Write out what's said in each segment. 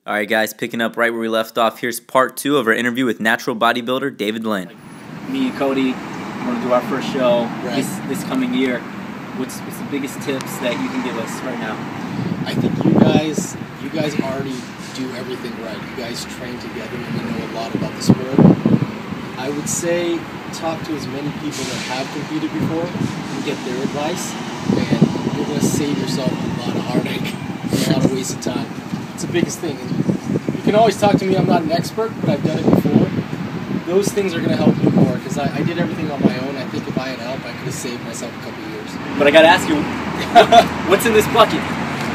Alright guys, picking up right where we left off, here's part 2 of our interview with natural bodybuilder David Lin. Me and Cody want to do our first show this coming year. What's the biggest tips that you can give us right now? I think you guys already do everything right. You guys train together and you know a lot about the sport. I would say talk to as many people that have competed before and get their advice, and you're going to save yourself a lot of heartache and a lot of wasted time. It's the biggest thing. And you can always talk to me. I'm not an expert, but I've done it before. Those things are going to help you more because I did everything on my own. I think if I had help, I could have saved myself a couple of years. But I got to ask you, what's in this bucket?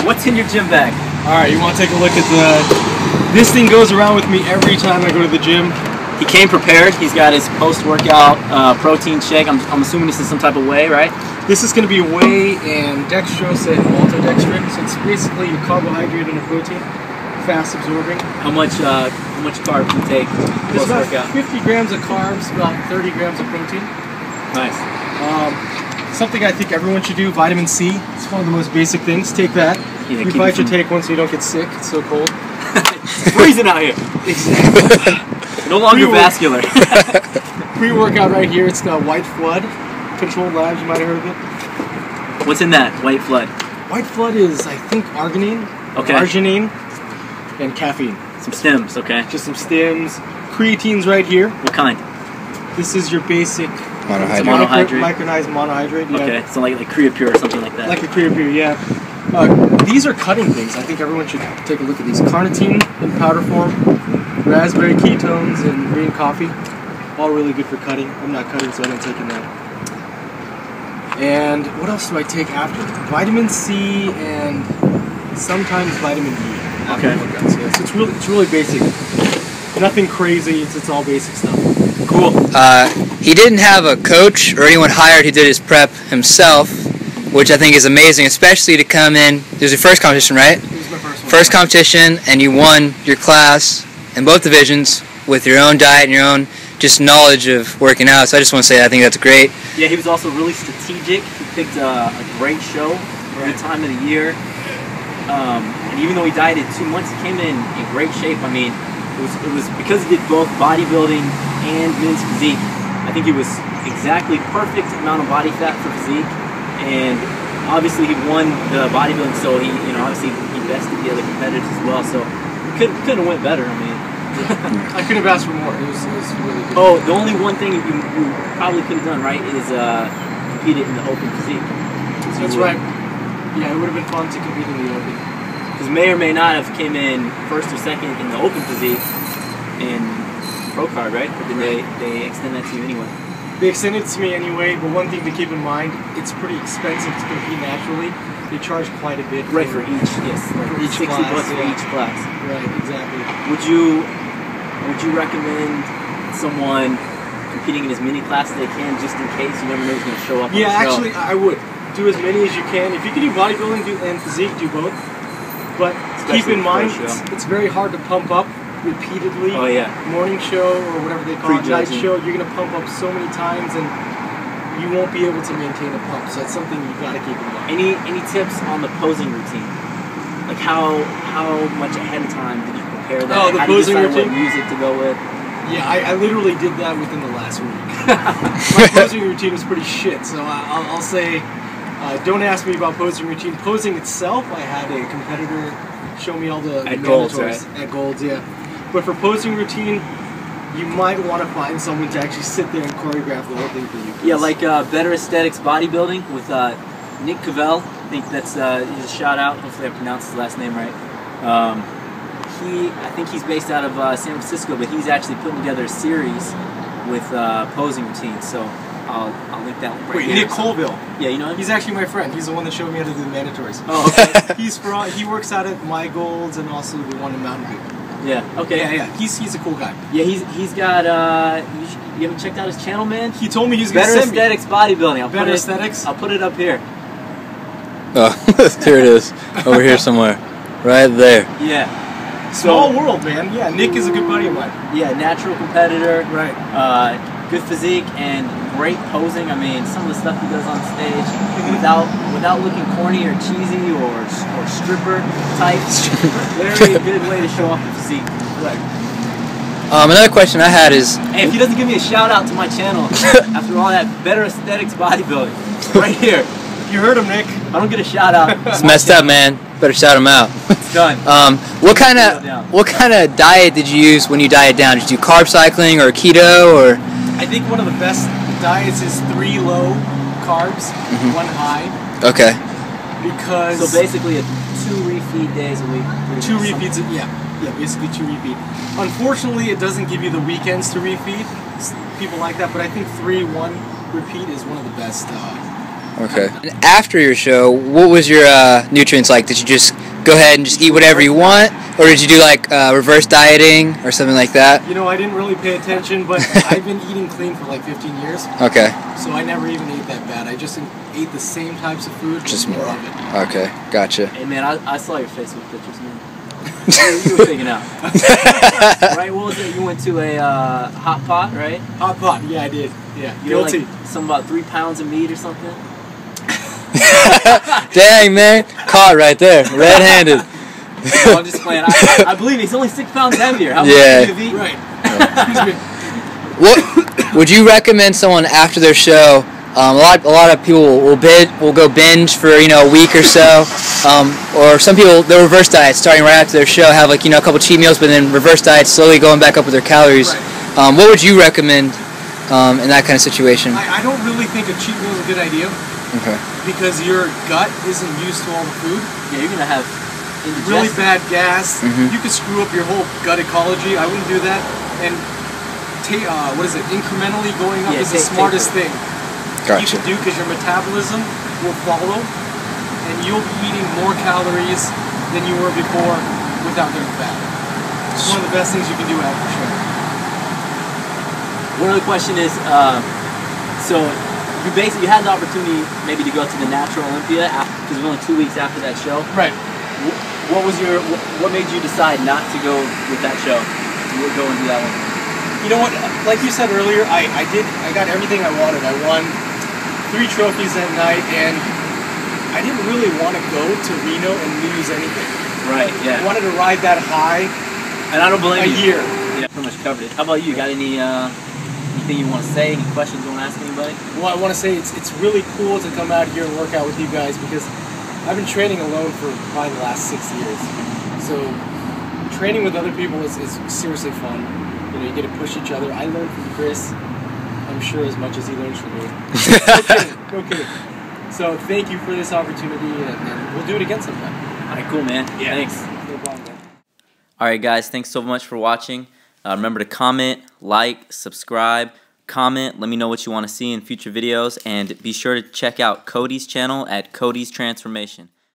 What's in your gym bag? Alright, you want to take a look at this thing goes around with me every time I go to the gym. He came prepared. He's got his post-workout protein shake. I'm assuming this is some type of whey, right? This is going to be whey and dextrose and maltodextrin. So it's basically a carbohydrate and a protein, fast absorbing. How much carbs do you take There's about post-workout? 50 grams of carbs, about 30 grams of protein. Nice. Something I think everyone should do, vitamin C. It's one of the most basic things. Take that. Yeah, You probably should take one so you don't get sick. It's so cold. It's freezing out here. Exactly. No longer vascular. Pre-workout right here. It's got White Flood. Controlled labs, you might have heard of it. What's in that white flood? White Flood is, I think, arginine, Okay. arginine, and caffeine. Some stems, okay. Just some stems. Creatine's right here. What kind? This is your basic Monohydrate. micronized monohydrate. Yeah. Okay, so like Creapure or something like that. Like a Creapure, yeah. These are cutting things. I think everyone should take a look at these. Carnitine in powder form, raspberry ketones, and green coffee. All really good for cutting. I'm not cutting, so I don't take that. And what else do I take after? Vitamin C and sometimes vitamin D. After workouts. Yeah, so it's really basic. Nothing crazy. It's all basic stuff. Cool. He didn't have a coach or anyone hired. He did his prep himself, which I think is amazing, especially to come in. It was your first competition, right? It was my first one. First competition, and you won your class in both divisions with your own diet and your own just knowledge of working out. So I just want to say I think that's great. Yeah, he was also really strategic. He picked a great show for the time of the year. And even though he dieted 2 months, he came in great shape. I mean, it was because he did both bodybuilding and men's physique. I think he was exactly perfect amount of body fat for physique, and obviously he won the bodybuilding, so he obviously he bested the other competitors as well. So he couldn't have went better. I mean, I couldn't have asked for more. It was really good. Oh, the only one thing you probably could have done right is competed in the open physique. That's right. Yeah, it would have been fun to compete in the open. Because may or may not have came in first or second in the open physique and pro card, right? But then they extend that to you anyway. They extended it to me anyway, but one thing to keep in mind, it's pretty expensive to compete naturally. They charge quite a bit. Right, for each, yes. For each 60 class, bucks for yeah. each class. Right, exactly. Would you recommend someone competing in as many classes as they can, just in case you never know who's going to show up? Yeah, on the show? actually, I would. Do as many as you can. If you can do bodybuilding and physique, do both. But Especially keep in mind, the first show. it's very hard to pump up repeatedly. Oh yeah. Morning show or whatever they call it, night Prejudging. show, you're going to pump up so many times and you won't be able to maintain a pump. So that's something you've got to keep in mind. Any tips on the posing routine? Like how much ahead of time did you prepare that? Oh, the how do you posing decide routine? what music to go with? Yeah, I literally did that within the last week. My posing routine was pretty shit, so I'll say, don't ask me about posing routine. Posing itself, I had a competitor show me all the At Gold's, mandatories. right? At Gold's, yeah. But for posing routine, you might want to find someone to actually sit there and choreograph the whole thing for you. Yeah, like Better Aesthetics Bodybuilding with Nick Cavell. I think that's he's a shout out. Hopefully I pronounced his last name right. I think he's based out of San Francisco, but he's actually putting together a series with posing routines. So I'll link that one right Wait, here. Nick Colville. Yeah, you know him? He's actually my friend. He's the one that showed me how to do the mandatories. Oh, okay. He works out at My Golds and also the one in Mountain View. Yeah. Okay. Yeah. He's a cool guy. Yeah, he's got. You haven't checked out his channel, man? He told me he was going to Better send me. Aesthetics Bodybuilding. Better Aesthetics? I'll put it up here. Oh, there it is, over here somewhere, right there. Yeah. Small world, man. Yeah, Nick is a good buddy of mine. Yeah, natural competitor. Right. good physique and great posing. I mean, some of the stuff he does on stage without looking corny or cheesy or stripper type. Very good way to show off the physique. Right. Another question I had is, hey, if he doesn't give me a shout out to my channel after all that Better Aesthetics Bodybuilding, right here. You heard him, Nick. I don't get a shout out. it's messed up, man. Better shout him out. It's done. What kind of diet did you use when you dieted down? Did you do carb cycling or keto or? I think one of the best diets is 3 low carbs, 1 high. Okay. Because so basically, 2 refeed days a week. 2 refeeds. Yeah, basically 2 refeed. Unfortunately, it doesn't give you the weekends to refeed. People like that, but I think 3-1 repeat is one of the best. Okay. And after your show, what was your nutrients like? Did you just go ahead and just eat whatever you want, or did you do like reverse dieting or something like that? You know, I didn't really pay attention, but I've been eating clean for like 15 years. Okay. So I never even ate that bad. I just ate the same types of food, Just more of it. Okay, gotcha. Hey man, I saw your Facebook pictures, man. You were pigging out. Right? What was it? You went to a hot pot, right? Hot pot, yeah, I did. Yeah, You guilty. Like something about 3 pounds of meat or something. Dang, man. Caught right there. Red-handed. No, I'm just playing. I believe he's only 6 pounds heavier. How much Yeah. do you eat? Right. What would you recommend someone after their show? A lot of people will go binge for a week or so, or some people they'll reverse diet starting right after their show, have like a couple cheat meals, but then reverse diet slowly going back up with their calories. Right. What would you recommend in that kind of situation? I don't really think a cheat meal is a good idea. Okay. Because your gut isn't used to all the food. Yeah, you're gonna have Really bad gas. Mhm. You could screw up your whole gut ecology. I wouldn't do that. And incrementally going up is the smartest thing you Gotcha. can do, because your metabolism will follow, and you'll be eating more calories than you were before without getting fat. It's one of the best things you can do after show. One other question is, so you had the opportunity maybe to go to the Natural Olympia because it was only 2 weeks after that show. Right. What made you decide not to go with that show? You would go and do that one. You know what? Like you said earlier, I got everything I wanted. I won 3 trophies that night, and I didn't really want to go to Reno and lose anything. Right. Yeah. I wanted to ride that high. And I don't blame you. A year. Yeah, pretty much covered it. How about you? Got anything you want to say? Any questions you want to ask anybody? Well, I want to say it's really cool to come out here and work out with you guys, because I've been training alone for probably the last 6 years. So training with other people is seriously fun. You get to push each other. I learned from Chris, I'm sure, as much as he learns from me. Okay. So thank you for this opportunity, and we'll do it again sometime. All right, cool, man. Yeah. Thanks. No problem, man. Alright guys, thanks so much for watching. Remember to comment, like, subscribe, comment, let me know what you want to see in future videos, and be sure to check out Cody's channel at Cody's Transformation.